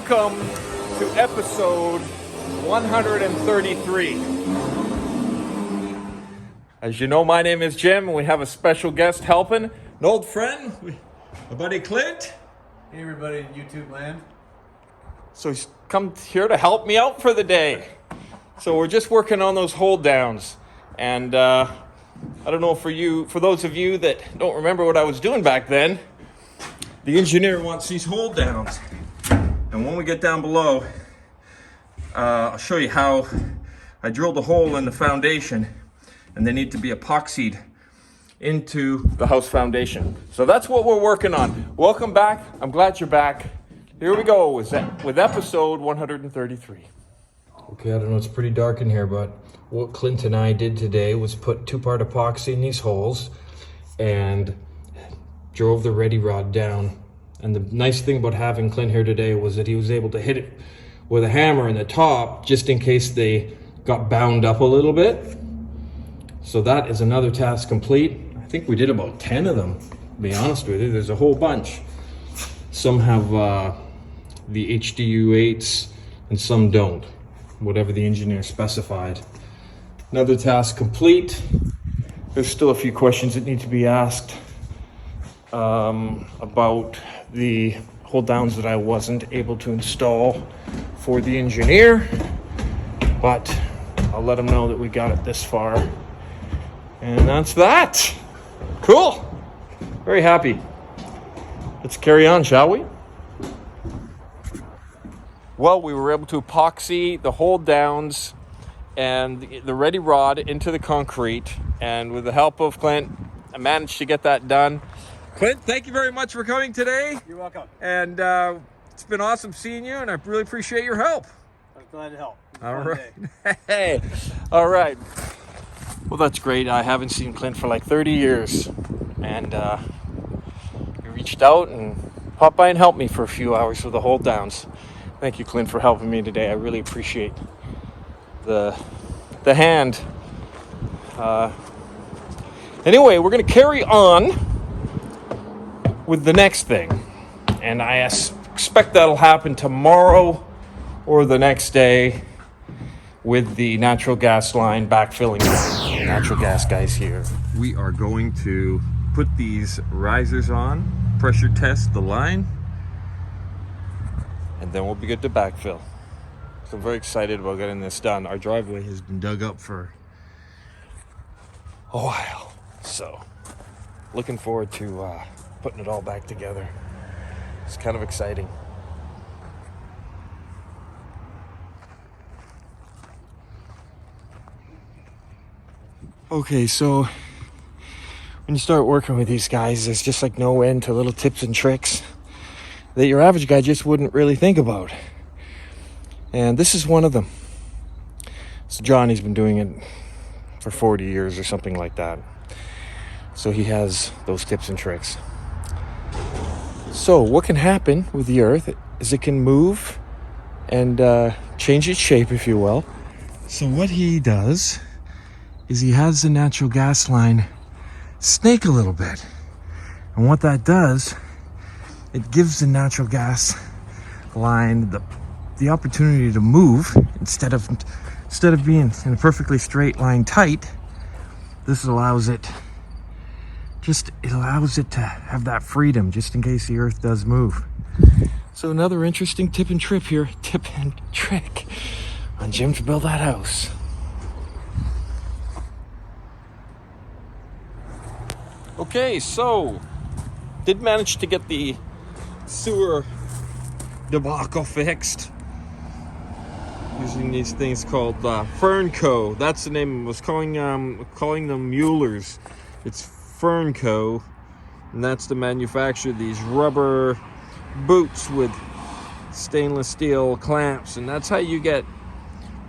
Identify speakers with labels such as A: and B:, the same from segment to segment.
A: Welcome to episode 133. As you know, my name is Jim, and we have a special guest helping, an old friend, my buddy Clint.
B: Hey everybody in YouTube land.
A: So he's come here to help me out for the day. So we're just working on those hold downs. And I don't know for those of you that don't remember what I was doing back then, the engineer wants these hold downs. And when we get down below, I'll show you how I drilled a hole in the foundation, and they need to be epoxied into the house foundation. So that's what we're working on. Welcome back. I'm glad you're back. Here we go with episode 133.
C: Okay, I don't know, it's pretty dark in here, but what Clint and I did today was put 2-part epoxy in these holes and drove the ready rod down. And the nice thing about having Clint here today was that he was able to hit it with a hammer in the top just in case they got bound up a little bit. So that is another task complete. I think we did about 10 of them, to be honest with you. There's a whole bunch. Some have the HDU8s and some don't, whatever the engineer specified. Another task complete. There's still a few questions that need to be asked about the hold downs that I wasn't able to install for the engineer, but I'll let him know that we got it this far. And that's that. Cool. Very happy. Let's carry on, shall we? Well, we were able to epoxy the hold downs and the ready rod into the concrete. And with the help of Clint, I managed to get that done. Clint, thank you very much for coming today.
B: You're welcome.
A: And it's been awesome seeing you, and I really appreciate your help.
B: I'm glad to help.
A: All right. Hey, all right. Well, that's great. I haven't seen Clint for like 30 years. And he reached out and popped by and helped me for a few hours with the hold downs. Thank you, Clint, for helping me today. I really appreciate the hand. Anyway, we're going to carry on with the next thing. And I expect that'll happen tomorrow or the next day with the natural gas line backfilling. Natural gas guys here. We are going to put these risers on, pressure test the line, and then we'll be good to backfill. So I'm very excited about getting this done. Our driveway has been dug up for a while, so looking forward to putting it all back together. It's kind of exciting. Okay, so when you start working with these guys, there's just like no end to little tips and tricks that your average guy just wouldn't really think about. And this is one of them. So Johnny's been doing it for 40 years or something like that. So he has those tips and tricks. So what can happen with the earth is it can move and change its shape, if you will. So what he does is he has the natural gas line snake a little bit. And what that does, it gives the natural gas line the opportunity to move instead of being in a perfectly straight line tight. This allows it to have that freedom just in case the earth does move. So another interesting tip and trick on Jim to build that house. Okay, so did manage to get the sewer debacle fixed using these things called Fernco. That's the name. I was calling them Muellers. It's Fernco, and that's to manufacture these rubber boots with stainless steel clamps, and that's how you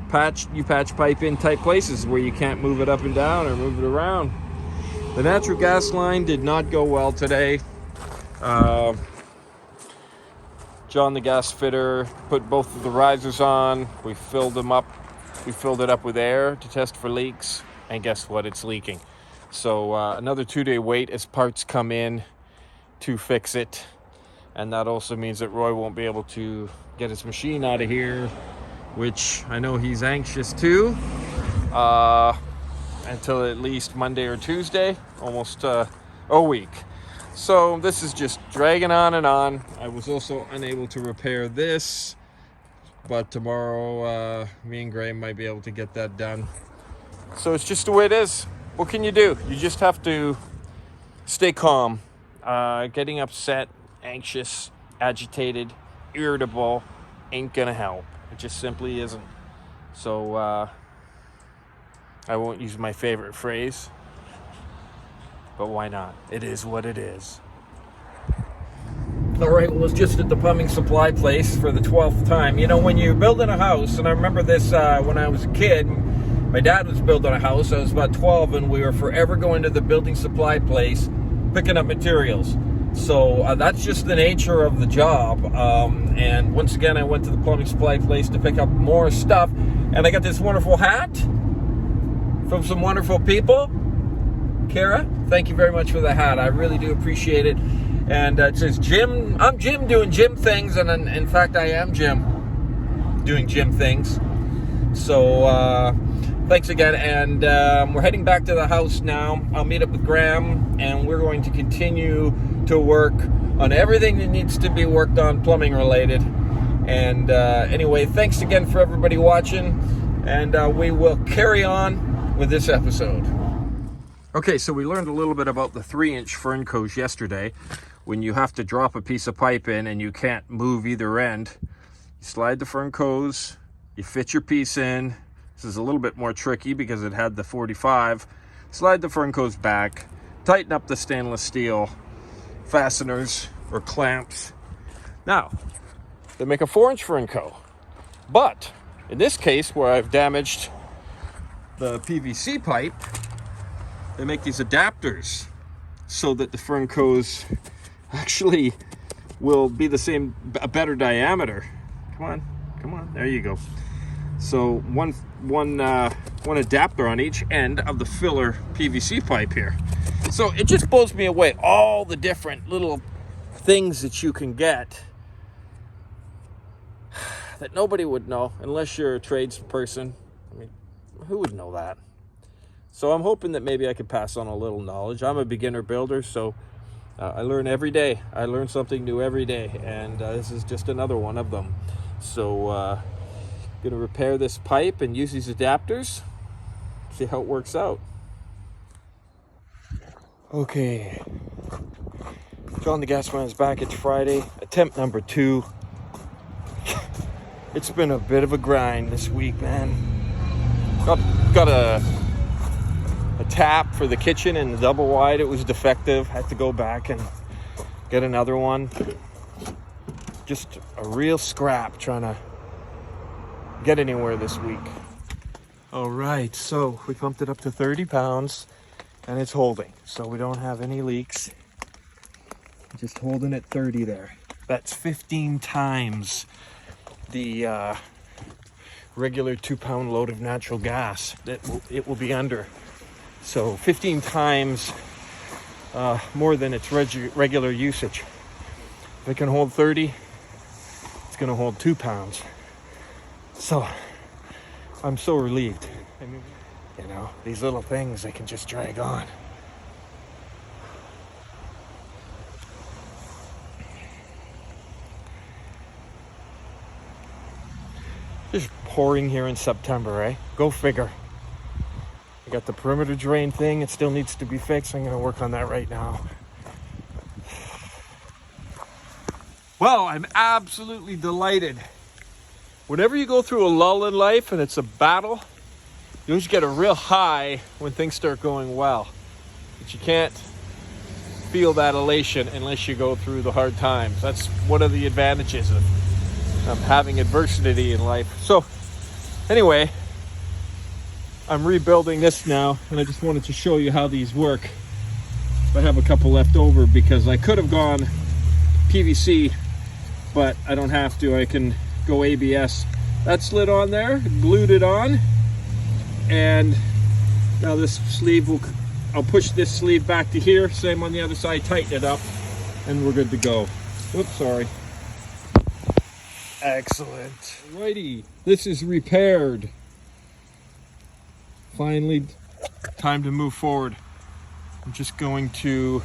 A: patch pipe in tight places where you can't move it up and down or move it around. The natural gas line did not go well today. John, the gas fitter, put both of the risers on. We filled them up. We filled it up with air to test for leaks, and guess what? It's leaking. So another 2-day wait as parts come in to fix it. And that also means that Roy won't be able to get his machine out of here, which I know he's anxious to, until at least Monday or Tuesday, almost a week. So this is just dragging on and on. I was also unable to repair this, but tomorrow me and Graham might be able to get that done. So it's just the way it is. What can you do? You just have to stay calm. Getting upset, anxious, agitated, irritable ain't gonna help. It just simply isn't. So I won't use my favorite phrase, but why not? It is what it is. All right, well, it's just at the plumbing supply place for the 12th time. You know, when you're building a house, and I remember this when I was a kid, my dad was building a house. I was about 12, and we were forever going to the building supply place, picking up materials. So that's just the nature of the job. And once again, I went to the plumbing supply place to pick up more stuff, and I got this wonderful hat from some wonderful people. Kara, thank you very much for the hat. I really do appreciate it. And it says Jim. I'm Jim doing Jim things, and in fact, I am Jim doing Jim things. So thanks again, and we're heading back to the house now. I'll meet up with Graham, and we're going to continue to work on everything that needs to be worked on plumbing related. And anyway, thanks again for everybody watching, and we will carry on with this episode. Okay, so we learned a little bit about the 3-inch Fernco's yesterday. When you have to drop a piece of pipe in and you can't move either end, you slide the Fernco's, you fit your piece in. This is a little bit more tricky because it had the 45. Slide the Fernco's back, tighten up the stainless steel fasteners or clamps. Now, they make a 4-inch Fernco, but in this case where I've damaged the PVC pipe, they make these adapters so that the Fernco's actually will be a better diameter. Come on, there you go. So one adapter on each end of the filler PVC pipe here. So it just blows me away, all the different little things that you can get that nobody would know unless you're a tradesperson. I mean, who would know that? So I'm hoping that maybe I could pass on a little knowledge. I'm a beginner builder, so I learn every day. I learn something new every day, and this is just another one of them. So gonna repair this pipe and use these adapters, see how it works out. Okay, John the Gas Man is back. It's Friday, attempt number 2. It's been a bit of a grind this week, man. Got a tap for the kitchen in the double wide. It was defective. Had to go back and get another one. Just a real scrap trying to get anywhere this week. All right, so we pumped it up to 30 pounds and it's holding. So we don't have any leaks. Just holding at 30 there. That's 15 times the regular 2-pound load of natural gas that it will be under. So 15 times more than its regular usage. If it can hold 30, it's going to hold 2 pounds. So I'm so relieved. You know, these little things, they can just drag on. Just pouring here in September, eh? Go figure. I got the perimeter drain thing. It still needs to be fixed. I'm going to work on that right now. Well, I'm absolutely delighted. Whenever you go through a lull in life and it's a battle, you always get a real high when things start going well. But you can't feel that elation unless you go through the hard times. That's one of the advantages of having adversity in life. So anyway, I'm rebuilding this now, and I just wanted to show you how these work. I have a couple left over because I could have gone PVC, but I don't have to. I can go ABS. That slid on there, glued it on, and now this sleeve I'll push this sleeve back to here, same on the other side, tighten it up, and we're good to go. Oops, sorry. Excellent.
C: Alrighty, this is repaired. Finally,
A: Time to move forward. I'm just going to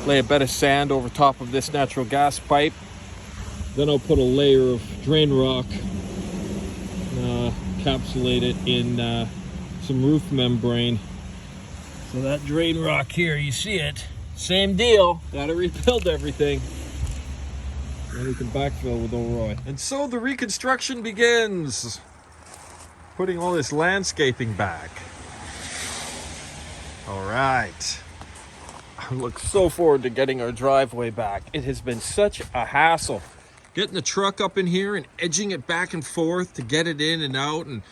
A: lay a bed of sand over top of this natural gas pipe.
C: then I'll put a layer of drain rock, encapsulate it in some roof membrane. So that drain rock here, you see it, same deal, gotta rebuild everything. Then we can backfill with O'Roy.
A: And so the reconstruction begins. Putting all this landscaping back. All right. I look so forward to getting our driveway back. It has been such a hassle. Getting the truck up in here and edging it back and forth to get it in and out. And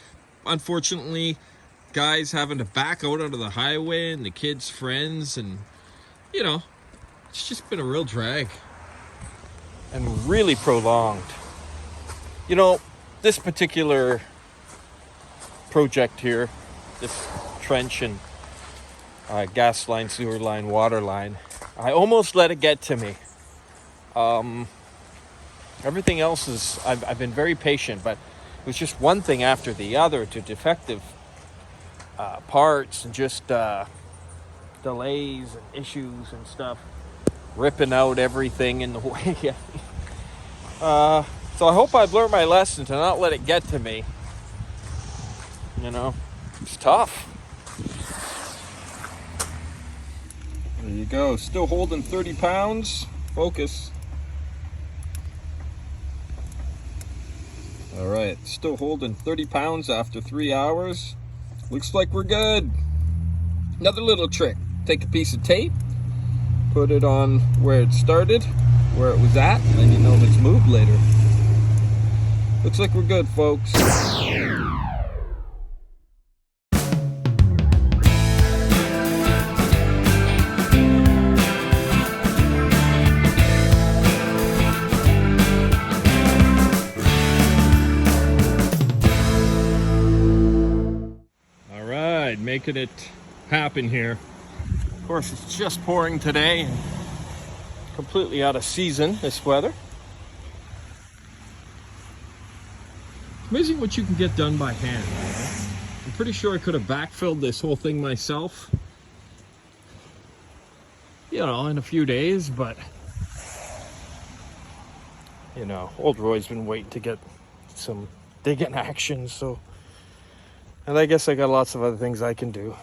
A: unfortunately, guys having to back out onto the highway and the kids' friends. And, you know, it's just been a real drag. And really prolonged. You know, this particular project here, this trench and gas line, sewer line, water line, I almost let it get to me. Everything else is, I've been very patient, but it was just one thing after the other to defective parts and just delays and issues and stuff, ripping out everything in the way. So I hope I've learned my lesson to not let it get to me. You know, it's tough.
C: There you go, still holding 30 pounds. Focus. All right, still holding 30 pounds after 3 hours. Looks like we're good. Another little trick. Take a piece of tape, put it on where it started, where it was at, and then you know if it's moved later. Looks like we're good, folks. All right, making it happen here.
A: Of course, it's just pouring today and completely out of season, this weather.
C: Amazing what you can get done by hand. I'm pretty sure I could have backfilled this whole thing myself, you know, in a few days, but
A: You know, old Roy's been waiting to get some digging action, so. And I guess I got lots of other things I can do.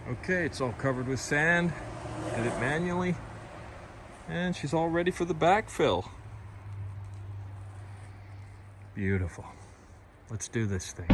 A: Okay, it's all covered with sand. Did it manually. And she's all ready for the backfill. Beautiful. Let's do this thing.